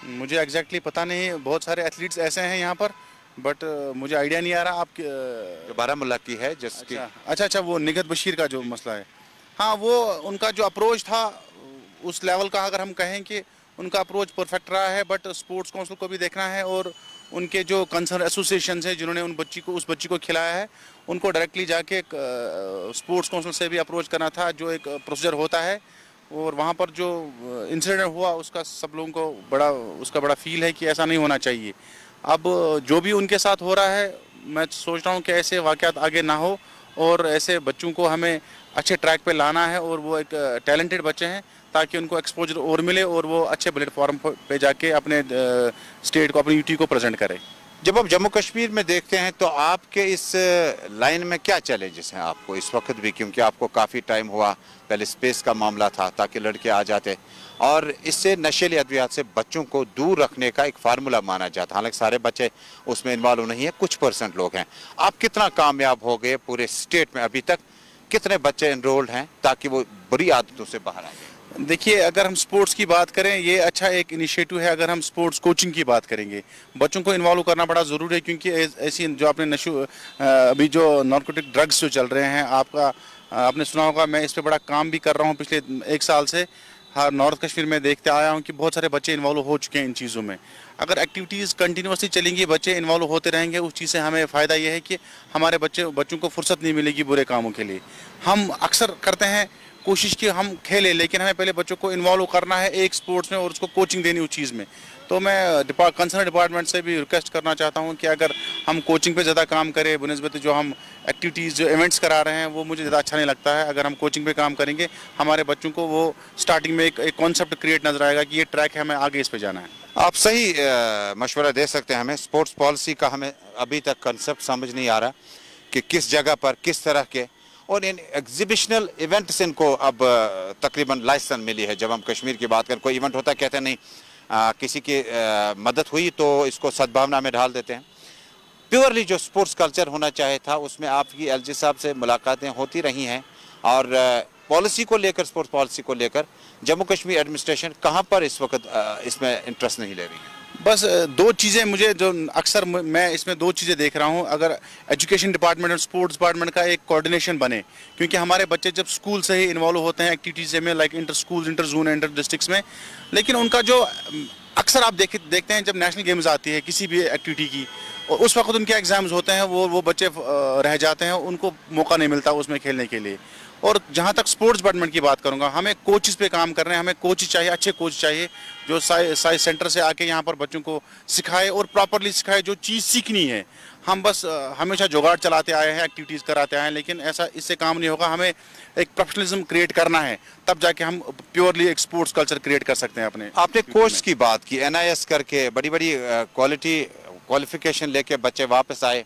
मुझे एग्जैक्टली पता नहीं, बहुत सारे एथलीट्स ऐसे हैं यहाँ पर, बट मुझे आइडिया नहीं आ रहा आप जो बारामूला की है जिसकी। अच्छा अच्छा अच्छा, वो निगहत बशीर का जो मसला है। हाँ, वो उनका जो अप्रोच था उस लेवल का, अगर हम कहें कि उनका अप्रोच परफेक्ट रहा है, बट स्पोर्ट्स काउंसिल को भी देखना है और उनके जो कंसर्न एसोसिएशन हैं जिन्होंने उस बच्ची को खिलाया है, उनको डायरेक्टली जाके स्पोर्ट्स काउंसिल से भी अप्रोच करना था, जो एक प्रोसीजर होता है। और वहाँ पर जो इंसिडेंट हुआ उसका सब लोगों को बड़ा फील है कि ऐसा नहीं होना चाहिए। अब जो भी उनके साथ हो रहा है, मैं सोच रहा हूँ कि ऐसे वाक़यात आगे ना हो और ऐसे बच्चों को हमें अच्छे ट्रैक पे लाना है, और वो एक टैलेंटेड बच्चे हैं, ताकि उनको एक्सपोजर और मिले और वो अच्छे प्लेटफॉर्म पे जाके अपने स्टेट को, अपनी यूटी को प्रेजेंट करें। जब आप जम्मू कश्मीर में देखते हैं तो आपके इस लाइन में क्या चैलेंजेस हैं आपको इस वक्त भी, क्योंकि आपको काफ़ी टाइम हुआ, पहले स्पेस का मामला था ताकि लड़के आ जाते, और इससे नशीली अद्वियात से बच्चों को दूर रखने का एक फार्मूला माना जाता है। हालांकि सारे बच्चे उसमें इन्वॉल्व नहीं है, कुछ % लोग हैं। आप कितना कामयाब हो गए पूरे स्टेट में, अभी तक कितने बच्चे इनरोल्ड हैं ताकि वो बुरी आदतों से बाहर आ जाए? देखिए, अगर हम स्पोर्ट्स की बात करें, ये अच्छा एक इनिशिएटिव है। अगर हम स्पोर्ट्स कोचिंग की बात करेंगे, बच्चों को इन्वॉल्व करना बड़ा ज़रूरी है, क्योंकि ऐसी जो आपने अभी जो नार्कोटिक ड्रग्स जो चल रहे हैं, आपने सुना होगा, मैं इस पे बड़ा काम भी कर रहा हूँ पिछले 1 साल से। हाँ, नॉर्थ कश्मीर में देखते आया हूँ कि बहुत सारे बच्चे इन्वॉल्व हो चुके हैं इन चीज़ों में। अगर एक्टिविटीज़ कंटिन्यूसली चलेंगी, बच्चे इन्वॉल्व होते रहेंगे, उस चीज़ से हमें फ़ायदा ये है कि हमारे बच्चों को फुर्सत नहीं मिलेगी बुरे कामों के लिए। हम अक्सर करते हैं कोशिश कि हम खेलें, लेकिन हमें पहले बच्चों को इन्वॉल्व करना है एक स्पोर्ट्स में और उसको कोचिंग देनी उस चीज़ में। तो मैं कंसर्न डिपार्टमेंट से भी रिक्वेस्ट करना चाहता हूं कि अगर हम कोचिंग पे ज़्यादा काम करें बनिस्बत जो हम एक्टिविटीज़ जो इवेंट्स करा रहे हैं, वो मुझे ज़्यादा अच्छा नहीं लगता है। अगर हम कोचिंग पे काम करेंगे, हमारे बच्चों को वो स्टार्टिंग में एक कॉन्सेप्ट क्रिएट नजर आएगा कि ये ट्रैक है, हमें आगे इस पे जाना है। आप सही मशवरा दे सकते हैं हमें। स्पोर्ट्स पॉलिसी का हमें अभी तक कंसेप्ट समझ नहीं आ रहा कि किस जगह पर किस तरह के, और इन एग्जीबिशनल इवेंट्स इनको अब तकरीबन लाइसेंस मिली है। जब हम कश्मीर की बात करें, कोई इवेंट होता है कहते हैं नहीं किसी की मदद हुई तो इसको सद्भावना में ढाल देते हैं। प्योरली जो स्पोर्ट्स कल्चर होना चाहे था, उसमें आपकी एलजी साहब से मुलाकातें होती रही हैं, और पॉलिसी को लेकर, स्पोर्ट्स पॉलिसी को लेकर जम्मू कश्मीर एडमिनिस्ट्रेशन कहाँ पर इस वक्त इसमें इंटरेस्ट नहीं ले रही है? बस दो चीज़ें मुझे जो अक्सर मैं इसमें दो चीज़ें देख रहा हूँ। अगर एजुकेशन डिपार्टमेंट और स्पोर्ट्स डिपार्टमेंट का एक कोऑर्डिनेशन बने, क्योंकि हमारे बच्चे जब स्कूल से ही इन्वॉल्व होते हैं एक्टिविटीज़ में, like inter school, inter zone, inter districts में, लेकिन उनका जो अक्सर आप देखते हैं जब नेशनल गेम्स आती है किसी भी एक्टिविटी की, और उस वक्त उनके एग्जाम्स होते हैं, वो बच्चे रह जाते हैं, उनको मौका नहीं मिलता उसमें खेलने के लिए। और जहाँ तक स्पोर्ट्स डिपार्टमेंट की बात करूँगा, हमें कोचेस पे काम कर रहे हैं, हमें कोच चाहिए, अच्छे कोच चाहिए जो साइंस सेंटर से आके यहाँ पर बच्चों को सिखाए और प्रॉपरली सिखाए जो चीज़ सीखनी है। हम बस हमेशा जुगाड़ चलाते आए हैं, एक्टिविटीज़ कराते आए हैं, लेकिन ऐसा इससे काम नहीं होगा। हमें एक प्रोफेशनलिज्म क्रिएट करना है, तब जाके हम प्योरली एक स्पोर्ट्स कल्चर क्रिएट कर सकते हैं अपने। आपने कोच की बात की, NIS करके बड़ी बड़ी क्वालिफिकेशन लेके बच्चे वापस आए।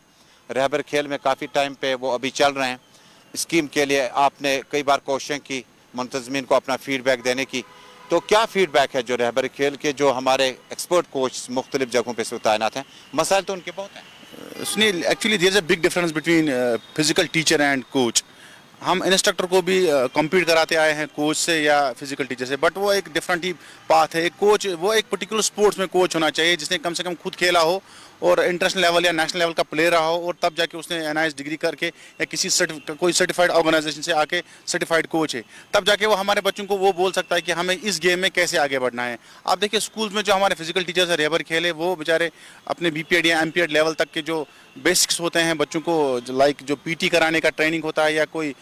रहबर खेल में काफ़ी टाइम पे वो अभी चल रहे हैं। स्कीम के लिए आपने कई बार कोशिश की मुंतज़मीन को अपना फीडबैक देने की, तो क्या फीडबैक है जो रहबर खेल के जो हमारे एक्सपर्ट कोच मुख्तलिफ जगहों पे से तैनात हैं? मसाइल तो उनके बहुत हैं। Sunil, actually there is a big difference between physical teacher and coach. हम इंस्ट्रक्टर को भी कम्पीट कराते आए हैं कोच से या फिजिकल टीचर से, बट वो एक डिफरेंट ही पाथ है। एक कोच, वो एक पर्टिकुलर स्पोर्ट्स में कोच होना चाहिए जिसने कम से कम खुद खेला हो और इंटरनेशनल लेवल या नेशनल लेवल का प्लेयर रहा हो, और तब जाके उसने NIS डिग्री करके या किसी कोई सर्टिफाइड ऑर्गेनाइजेशन से आके सर्टिफाइड कोच है, तब जाके वो हमारे बच्चों को वो बोल सकता है कि हमें इस गेम में कैसे आगे बढ़ना है। आप देखिए स्कूल्स में जो हमारे फिजिकल टीचर्स है, रेबर खेले, वो बेचारे अपने BPED या MPED लेवल तक के जो बेसिक्स होते हैं बच्चों को, लाइक जो PT कराने का ट्रेनिंग होता है या कोई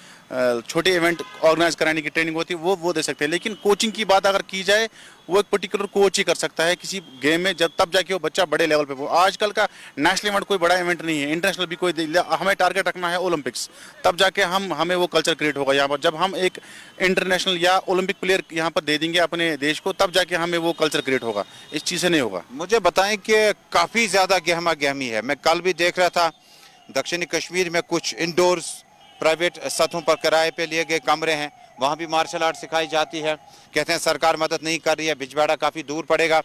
छोटे इवेंट ऑर्गेनाइज कराने की ट्रेनिंग होती है, वो दे सकते हैं। लेकिन कोचिंग की बात अगर की जाए, वो एक पर्टिकुलर कोच ही कर सकता है किसी गेम में, जब तब जाके वो बच्चा बड़े लेवल पे। वो आजकल का नेशनल इवेंट कोई बड़ा इवेंट नहीं है, इंटरनेशनल भी कोई, हमें टारगेट रखना है ओलंपिक्स, तब जाके हमें वो कल्चर क्रिएट होगा यहाँ पर। जब हम एक इंटरनेशनल या ओलंपिक प्लेयर यहाँ पर दे देंगे अपने देश को, तब जाके हमें वो कल्चर क्रिएट होगा, इस चीज़ से नहीं होगा। मुझे बताएं कि काफ़ी ज़्यादा गहमा गहमी है। मैं कल भी देख रहा था दक्षिणी कश्मीर में कुछ इंडोर्स प्राइवेट सतहों पर किराए पे लिए गए कमरे हैं, वहाँ भी मार्शल आर्ट सिखाई जाती है। कहते हैं सरकार मदद नहीं कर रही है, बिजवाड़ा काफ़ी दूर पड़ेगा।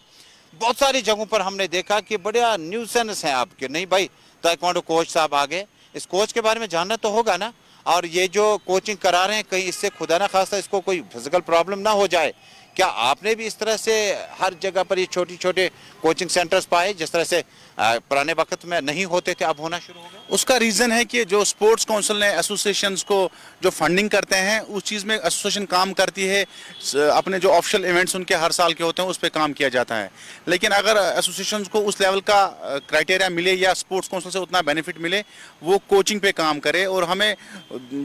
बहुत सारी जगहों पर हमने देखा कि बड़ा न्यूसेंस है आपके, नहीं भाई ताइक्वांडो कोच साहब आ गए, इस कोच के बारे में जानना तो होगा ना। और ये जो कोचिंग करा रहे हैं, कहीं इससे खुदा ना खास्ता इसको कोई फिजिकल प्रॉब्लम ना हो जाए। क्या आपने भी इस तरह से हर जगह पर ये छोटे छोटे कोचिंग सेंटर्स पाए जिस तरह से पुराने वक्त में नहीं होते थे, अब होना शुरू हो गया? उसका रीज़न है कि जो स्पोर्ट्स काउंसिल ने एसोसिएशंस को जो फंडिंग करते हैं उस चीज़ में एसोसिएशन काम करती है। अपने जो ऑफिशियल इवेंट्स उनके हर साल के होते हैं उस पर काम किया जाता है। लेकिन अगर एसोसिएशंस को उस लेवल का क्राइटेरिया मिले या स्पोर्ट्स काउंसिल से उतना बेनिफिट मिले, वो कोचिंग पे काम करे और हमें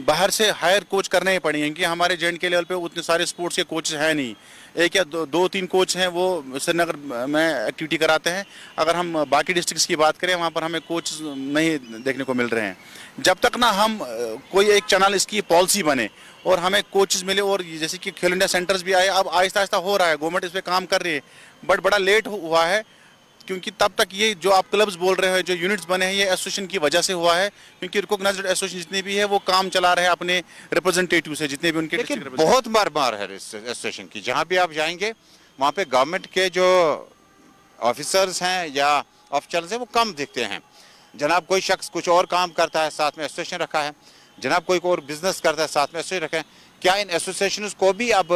बाहर से हायर कोच करने ही पड़ेंगे क्योंकि हमारे जे&के लेवल पे उतने सारे स्पोर्ट्स के कोचेस हैं नहीं। एक या दो तीन कोच हैं वो श्रीनगर में एक्टिविटी कराते हैं। अगर हम बाकी डिस्ट्रिक्ट्स की बात करें वहाँ पर हमें कोच नहीं देखने को मिल रहे हैं। जब तक ना हम कोई एक चैनल इसकी पॉलिसी बने और हमें कोचेस मिले, और जैसे कि खेलो इंडिया सेंटर्स भी आए, अब आहिस्ता आहिस्ता हो रहा है, गवर्नमेंट इस पर काम कर रही है, बट बड़ा लेट हुआ है क्योंकि तब तक ये जो आप क्लब्स बोल रहे हो, जो यूनिट्स बने हैं, ये एसोसिएशन की वजह से हुआ है क्योंकि रिकॉग्नाइज्ड एसोसिएशन जितने भी है वो काम चला रहे हैं अपने रिप्रेजेंटेटिव से, जितने भी उनके। लेकिन बहुत मार है एसोसिएशन की। जहाँ भी आप जाएंगे वहाँ पे गवर्नमेंट के जो ऑफिसर्स हैं या ऑफिशियल्स हैं वो कम दिखते हैं। जनाब कोई शख्स कुछ और काम करता है, साथ में एसोसिएशन रखा है, जनाब कोई और बिजनेस करता है, साथ में एसोसिएशन रखा है। क्या इन एसोसिएशंस को भी अब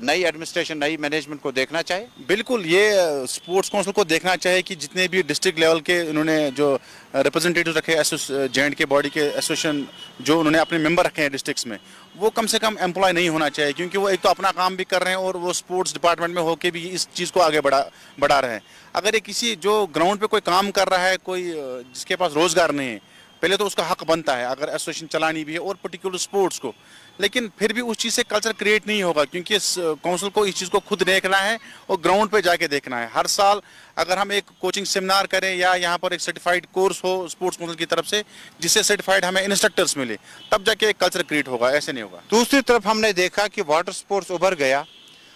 नई एडमिनिस्ट्रेशन, नई मैनेजमेंट को देखना चाहिए? बिल्कुल, ये स्पोर्ट्स काउंसिल को देखना चाहिए कि जितने भी डिस्ट्रिक्ट लेवल के उन्होंने जो रिप्रेजेंटेटिव रखे जे&के बॉडी के एसोसिएशन जो उन्होंने अपने मेंबर रखे हैं डिस्ट्रिक्ट्स में, वो कम से कम एम्प्लॉय नहीं होना चाहिए क्योंकि वो एक तो अपना काम भी कर रहे हैं और वो स्पोर्ट्स डिपार्टमेंट में होकर भी इस चीज़ को आगे बढ़ा रहे हैं। अगर ये किसी जो ग्राउंड पे कोई काम कर रहा है, कोई जिसके पास रोज़गार नहीं है, पहले तो उसका हक बनता है अगर एसोसिएशन चलानी भी है और पर्टिकुलर स्पोर्ट्स को, लेकिन फिर भी उस चीज़ से कल्चर क्रिएट नहीं होगा क्योंकि इस काउंसिल को इस चीज़ को खुद देखना है और ग्राउंड पे जाके देखना है। हर साल अगर हम एक कोचिंग सेमिनार करें या यहाँ पर एक सर्टिफाइड कोर्स हो स्पोर्ट्स काउंसिल की तरफ से जिससे सर्टिफाइड हमें इंस्ट्रक्टर्स मिले, तब जाके एक कल्चर क्रिएट होगा, ऐसे नहीं होगा। दूसरी तरफ हमने देखा कि वाटर स्पोर्ट्स उभर गया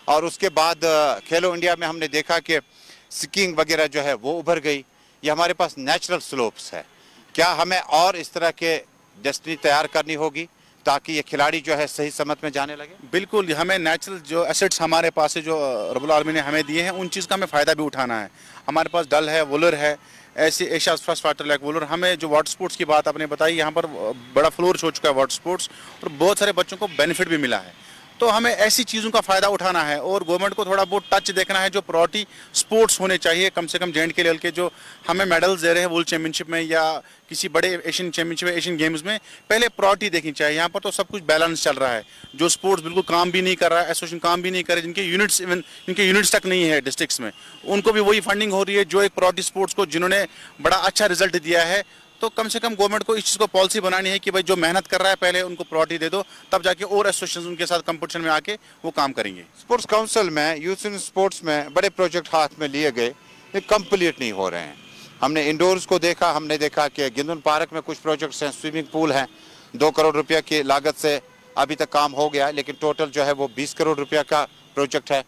और उसके बाद खेलो इंडिया में हमने देखा कि स्कीइंग वगैरह जो है वो उभर गई। ये हमारे पास नेचुरल स्लोप्स है, क्या हमें और इस तरह के डेस्टिनी तैयार करनी होगी ताकि ये खिलाड़ी जो है सही समत में जाने लगे? बिल्कुल, हमें नेचुरल जो एसेट्स हमारे पास है जो रब्बुल आलमीन ने हमें दिए हैं उन चीज़ का हमें फ़ायदा भी उठाना है। हमारे पास डल है, वुलर है, ऐसे Asia's first water lake Wular. हमें जो वाटर स्पोर्ट्स की बात आपने बताई, यहाँ पर बड़ा फ्लोरिश हो चुका है वाटर स्पोर्ट्स और बहुत सारे बच्चों को बेनिफिट भी मिला है। तो हमें ऐसी चीज़ों का फ़ायदा उठाना है और गवर्नमेंट को थोड़ा बहुत टच देखना है। जो प्रायोरिटी स्पोर्ट्स होने चाहिए, कम से कम जे&के लेवल के जो हमें मेडल्स दे रहे हैं वर्ल्ड चैम्पियनशिप में या किसी बड़े एशियन चैम्पियनशिप, एशियन गेम्स में, पहले प्रायोरिटी देखनी चाहिए। यहाँ पर तो सब कुछ बैलेंस चल रहा है। जो स्पोर्ट्स बिल्कुल काम भी नहीं कर रहा है, एसोसिएशन काम भी नहीं कर रहे, जिनके यूनिट्स तक नहीं है डिस्ट्रिक्ट्स में, उनको भी वही फंडिंग हो रही है जो एक प्रायोरिटी स्पोर्ट्स को जिन्होंने बड़ा अच्छा रिजल्ट दिया है। तो कम से कम गवर्नमेंट को इस चीज़ को पॉलिसी बनानी है कि भाई जो मेहनत कर रहा है पहले उनको प्रायोरिटी दे दो, तब जाके और एसोसिएशन उनके साथ कंपटीशन में आके वो काम करेंगे। स्पोर्ट्स काउंसिल में यूथ इन स्पोर्ट्स में बड़े प्रोजेक्ट हाथ में लिए गए, ये कंप्लीट नहीं हो रहे हैं। हमने इंडोर्स को देखा, हमने देखा कि गिंदुन पार्क में कुछ प्रोजेक्ट्स हैं, स्विमिंग पूल हैं, 2 करोड़ रुपया की लागत से अभी तक काम हो गया, लेकिन टोटल जो है वो 20 करोड़ रुपया का प्रोजेक्ट है।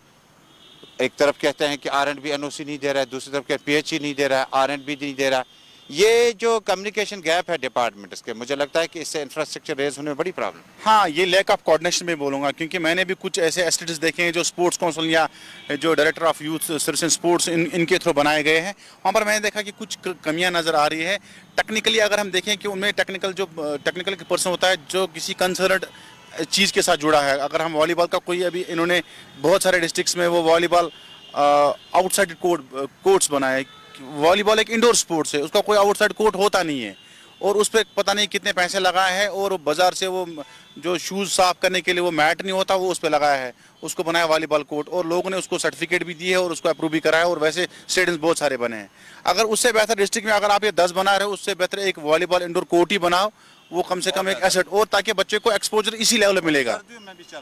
एक तरफ कहते हैं कि R&B NOC नहीं दे रहा है, दूसरी तरफ PHE नहीं दे रहा है, R&B नहीं दे रहा है। ये जो कम्युनिकेशन गैप है डिपार्टमेंट के, मुझे लगता है कि इससे इंफ्रास्ट्रक्चर रेज होने में बड़ी प्रॉब्लम। हाँ, ये लैक ऑफ कोऑर्डिनेशन में बोलूँगा क्योंकि मैंने भी कुछ ऐसे एस्टेट्स देखे हैं जो स्पोर्ट्स काउंसिल या जो director of youth service and sports इनके थ्रू बनाए गए हैं। वहाँ पर मैंने देखा कि कुछ कमियाँ नज़र आ रही है। टेक्निकली अगर हम देखें कि उनमें टेक्निकल पर्सन होता है जो किसी कंसर्न चीज़ के साथ जुड़ा है। अगर हम वॉलीबॉल का कोई, अभी इन्होंने बहुत सारे डिस्ट्रिक्ट्स में वो वॉलीबॉल आउटसाइड कोर्ट्स बनाए। वॉलीबॉल एक इंडोर स्पोर्ट्स है, उसका कोई आउटसाइड कोर्ट होता नहीं है और उस पर पता नहीं कितने पैसे लगाए हैं और बाज़ार से वो जो शूज़ साफ़ करने के लिए वो मैट नहीं होता वो उस पर लगाया है, उसको बनाया वॉलीबॉल कोर्ट और लोगों ने उसको सर्टिफिकेट भी दिए है और उसको अप्रूव भी कराया और वैसे स्टेडियम्स बहुत सारे बने हैं। अगर उससे बेहतर डिस्ट्रिक्ट में अगर आप ये 10 बना रहे हो, उससे बेहतर एक वॉलीबॉल इंडोर कोर्ट ही बनाओ, वो कम से कम एक एसेट, और ताकि बच्चे को एक्सपोजर इसी लेवल में मिलेगा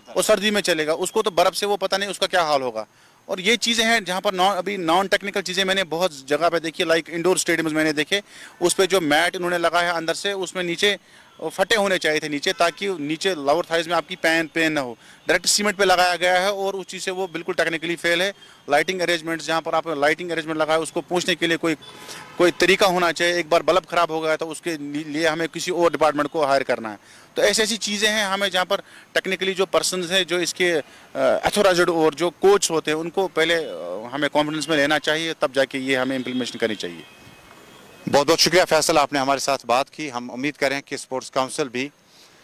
और सर्दी में चलेगा। उसको तो बर्फ़ से वो पता नहीं उसका क्या हाल होगा। और ये चीज़ें हैं जहाँ पर अभी नॉन टेक्निकल चीज़ें मैंने बहुत जगह पे देखी, लाइक इंडोर स्टेडियम्स मैंने देखे, उस पर जो मैट इन्होंने लगाया है अंदर से, उसमें नीचे फटे होने चाहिए थे नीचे, ताकि नीचे लोअर थाइज में आपकी पेन ना हो। डायरेक्ट सीमेंट पे लगाया गया है और उस चीज़ से वो बिल्कुल टेक्निकली फेल है। लाइटिंग अरेंजमेंट्स, जहाँ पर आप लाइटिंग अरेंजमेंट लगाए उसको पूछने के लिए कोई तरीका होना चाहिए। एक बार बल्ब ख़राब हो गया तो उसके लिए हमें किसी और डिपार्टमेंट को हायर करना है। तो ऐसी चीज़ें हैं हमें, जहाँ पर टेक्निकली जो पर्सन हैं जो इसके अथोराइज्ड और जो कोच होते हैं उनको पहले हमें कॉन्फिडेंस में लेना चाहिए, तब जाके ये हमें इम्प्लीमेंटेशन करनी चाहिए। बहुत बहुत शुक्रिया फैसल, आपने हमारे साथ बात की। हम उम्मीद करें कि स्पोर्ट्स काउंसिल भी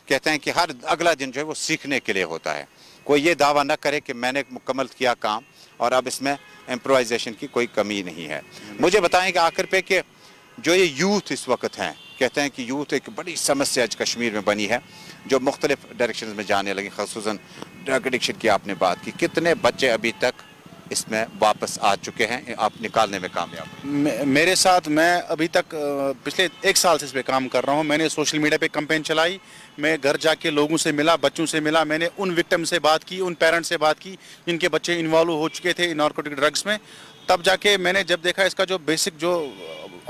कहते हैं कि हर अगला दिन जो है वो सीखने के लिए होता है। कोई ये दावा ना करे कि मैंने मुकम्मल किया काम और अब इसमें इम्प्रोवाइजेशन की कोई कमी नहीं है। मुझे बताएं कि आखिर पे कि जो ये यूथ इस वक्त हैं, कहते हैं कि यूथ एक बड़ी समस्या आज कश्मीर में बनी है जो मुख्तलिफ डायरेक्शन में जाने लगी, खसूसन ड्रग एडिक्शन की आपने बात की, कितने बच्चे अभी तक इसमें वापस आ चुके हैं, आप निकालने में कामयाब? मेरे साथ मैं अभी तक पिछले 1 साल से इस पे काम कर रहा हूँ। मैंने सोशल मीडिया पे कैंपेन चलाई, मैं घर जाके लोगों से मिला, बच्चों से मिला, मैंने उन विक्टिम से बात की, उन पेरेंट्स से बात की जिनके बच्चे इन्वॉल्व हो चुके थे नारकोटिक ड्रग्स में। तब जाके मैंने जब देखा इसका जो बेसिक जो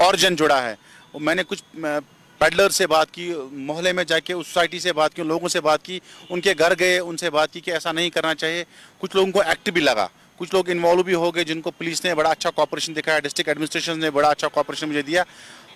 ऑरिजिन जुड़ा है, मैंने कुछ पेडलर से बात की, मोहल्ले में जाके उस सोसाइटी से बात की, लोगों से बात की, उनके घर गए, उनसे बात की कि ऐसा नहीं करना चाहिए। कुछ लोगों को एक्ट भी लगा, कुछ लोग इन्वॉल्व भी हो गए जिनको पुलिस ने बड़ा अच्छा कॉपरेशन दिखाया, डिस्ट्रिक्ट एडमिनिस्ट्रेशन ने बड़ा अच्छा कॉपरेशन मुझे दिया।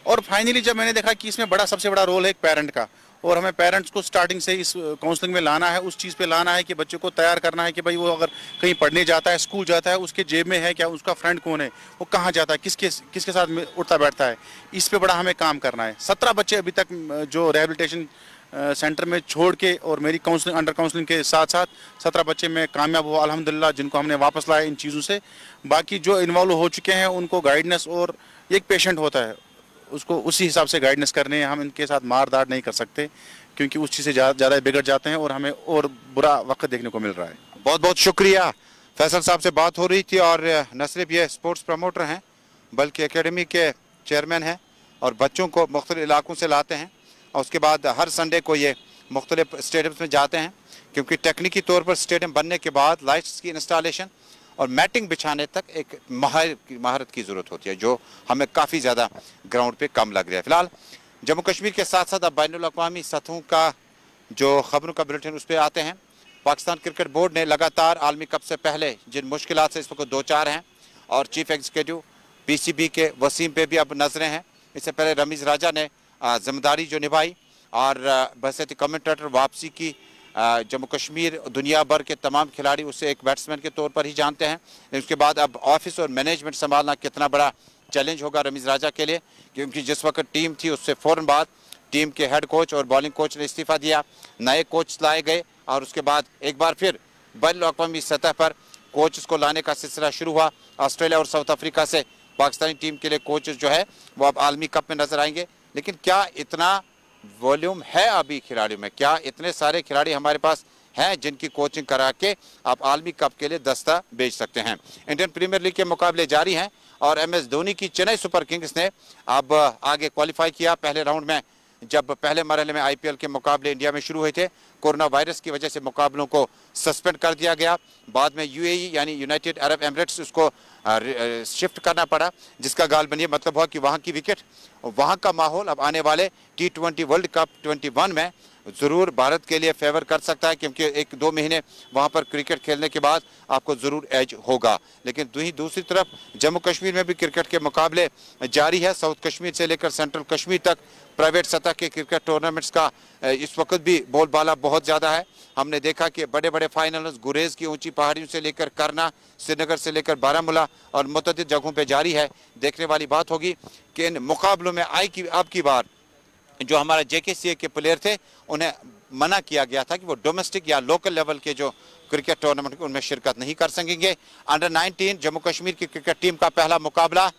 और फाइनली जब मैंने देखा कि इसमें सबसे बड़ा रोल है एक पेरेंट का, और हमें पेरेंट्स को स्टार्टिंग से इस काउंसलिंग में लाना है, उस चीज़ पे लाना है कि बच्चे को तैयार करना है कि भाई वो अगर कहीं पढ़ने जाता है, स्कूल जाता है, उसके जेब में है क्या, उसका फ्रेंड कौन है, वो कहाँ जाता है, किसके साथ में उठता बैठता है, इस पे बड़ा हमें काम करना है। 17 बच्चे अभी तक जो रिहेबिलिटेशन सेंटर में छोड़ के और मेरी काउंसलिंग अंडर काउंसलिंग के साथ साथ 17 बच्चे में कामयाब हुआ अल्हम्दुलिल्लाह, जिनको हमने वापस लाया इन चीज़ों से। बाकी जो इन्वॉल्व हो चुके हैं उनको गाइडेंस, और एक पेशेंट होता है उसको उसी हिसाब से गाइडेंस करने हैं, हम इनके साथ मार दाड़ नहीं कर सकते क्योंकि उस चीज़ से ज़्यादा बिगड़ जाते हैं और हमें और बुरा वक्त देखने को मिल रहा है। बहुत बहुत शुक्रिया। फैसल साहब से बात हो रही थी, और न सिर्फ ये स्पोर्ट्स प्रमोटर हैं बल्कि एकेडमी के चेयरमैन हैं और बच्चों को मुख्तलिफ इलाकों से लाते हैं और उसके बाद हर संडे को ये मुख्तलिफ स्टेडियम्स में जाते हैं, क्योंकि टेक्निकी तौर पर स्टेडियम बनने के बाद लाइट्स की इंस्टॉलेशन और मैटिंग बिछाने तक एक महारत की ज़रूरत होती है, जो हमें काफ़ी ज़्यादा ग्राउंड पे कम लग रहा है। फ़िलहाल जम्मू कश्मीर के साथ साथ अब बैनुल अक़वामी सतहों का जो खबरों का बुलेटिन उस पर आते हैं। पाकिस्तान क्रिकेट बोर्ड ने लगातार आलमी कप से पहले जिन मुश्किलात से इस वक्त 2-4 हैं, और चीफ एग्जीक्यूटिव PCB के वसीम पे भी अब नजरें हैं। इससे पहले रमीज़ राजा ने जिम्मेदारी जो निभाई और बहसीत कमेंटेटर वापसी की, जम्मू कश्मीर दुनिया भर के तमाम खिलाड़ी उसे एक बैट्समैन के तौर पर ही जानते हैं। उसके बाद अब ऑफिस और मैनेजमेंट संभालना कितना बड़ा चैलेंज होगा रमीज़ राजा के लिए, क्योंकि जिस वक्त टीम थी उससे फ़ौरन बाद टीम के हेड कोच और बॉलिंग कोच ने इस्तीफ़ा दिया, नए कोच लाए गए और उसके बाद एक बार फिर बैनुल-अक़वामी सतह पर कोच को लाने का सिलसिला शुरू हुआ। ऑस्ट्रेलिया और साउथ अफ्रीका से पाकिस्तानी टीम के लिए कोचेस जो है वो अब आलमी कप में नजर आएंगे। लेकिन क्या इतना वॉल्यूम है अभी खिलाड़ियों में? क्या इतने सारे खिलाड़ी हमारे पास हैं जिनकी कोचिंग करा के आप आलमी कप के लिए दस्ता बेच सकते हैं? इंडियन प्रीमियर लीग के मुकाबले जारी हैं और MS धोनी की चेन्नई सुपर किंग्स ने अब आगे क्वालिफाई किया। पहले राउंड में जब पहले मरहले में IPL के मुकाबले इंडिया में शुरू हुए थे, कोरोना वायरस की वजह से मुकाबलों को सस्पेंड कर दिया गया। बाद में UAE यानी यूनाइटेड अरब एमिरेट्स उसको शिफ्ट करना पड़ा, जिसका गालबन ये मतलब हुआ कि वहाँ की विकेट, वहाँ का माहौल अब आने वाले T20 वर्ल्ड कप 21 में ज़रूर भारत के लिए फेवर कर सकता है, क्योंकि 1-2 महीने वहाँ पर क्रिकेट खेलने के बाद आपको ज़रूर एज होगा। लेकिन दूसरी तरफ जम्मू कश्मीर में भी क्रिकेट के मुकाबले जारी है। साउथ कश्मीर से लेकर सेंट्रल कश्मीर तक प्राइवेट सतह के क्रिकेट टूर्नामेंट्स का इस वक्त भी बोलबाला बहुत ज़्यादा है। हमने देखा कि बड़े बड़े फाइनल्स गुरेज की ऊंची पहाड़ियों से लेकर करना, श्रीनगर से लेकर बारामूला और मुतअद्दिद जगहों पे जारी है। देखने वाली बात होगी कि इन मुकाबलों में अब की बार जो हमारा JKCA के प्लेयर थे उन्हें मना किया गया था कि वो डोमेस्टिक या लोकल लेवल के जो क्रिकेट टूर्नामेंट उनमें शिरकत नहीं कर सकेंगे। अंडर 19 जम्मू कश्मीर की क्रिकेट टीम का पहला मुकाबला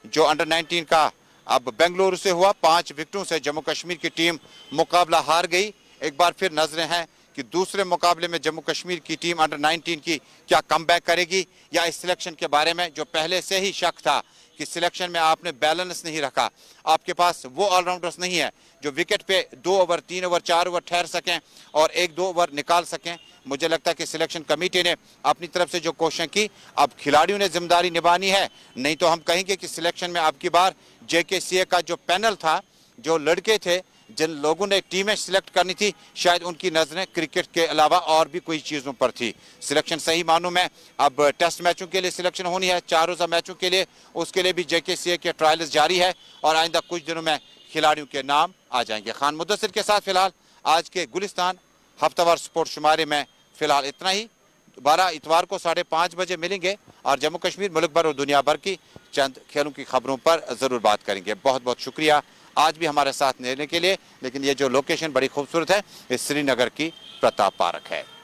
जो अंडर 19 का अब बेंगलुरु से हुआ, 5 विकेटों से जम्मू कश्मीर की टीम मुकाबला हार गई। एक बार फिर नजरें हैं कि दूसरे मुकाबले में जम्मू कश्मीर की टीम अंडर 19 की क्या कमबैक करेगी, या इस सिलेक्शन के बारे में जो पहले से ही शक था कि सिलेक्शन में आपने बैलेंस नहीं रखा, आपके पास वो ऑलराउंडर्स नहीं है जो विकेट पे 2 ओवर 3 ओवर 4 ओवर ठहर सकें और 1-2 ओवर निकाल सकें। मुझे लगता है कि सिलेक्शन कमेटी ने अपनी तरफ से जो कोशिश की, अब खिलाड़ियों ने जिम्मेदारी निभानी है। नहीं तो हम कहेंगे कि सिलेक्शन में अब की बार JKCA का जो पैनल था, जो लड़के थे जिन लोगों ने टीमें सिलेक्ट करनी थी, शायद उनकी नजरें क्रिकेट के अलावा और भी कोई चीज़ों पर थी। सिलेक्शन सही मानों में अब टेस्ट मैचों के लिए सिलेक्शन होनी है, 4 रोज़ा मैचों के लिए, उसके लिए भी JKCA के ट्रायल्स जारी है और आइंदा कुछ दिनों में खिलाड़ियों के नाम आ जाएंगे। खान मुद्दसिर के साथ फिलहाल आज के गुलिस्तान हफ्तावार स्पोर्ट्स शुमारे में फिलहाल इतना ही। दोबारा इतवार को 5:30 बजे मिलेंगे और जम्मू कश्मीर, मुल्क भर और दुनिया भर की चंद खेलों की खबरों पर ज़रूर बात करेंगे। बहुत बहुत शुक्रिया आज भी हमारे साथ रहने के लिए। लेकिन ये जो लोकेशन बड़ी खूबसूरत है, ये श्रीनगर की प्रताप पार्क है।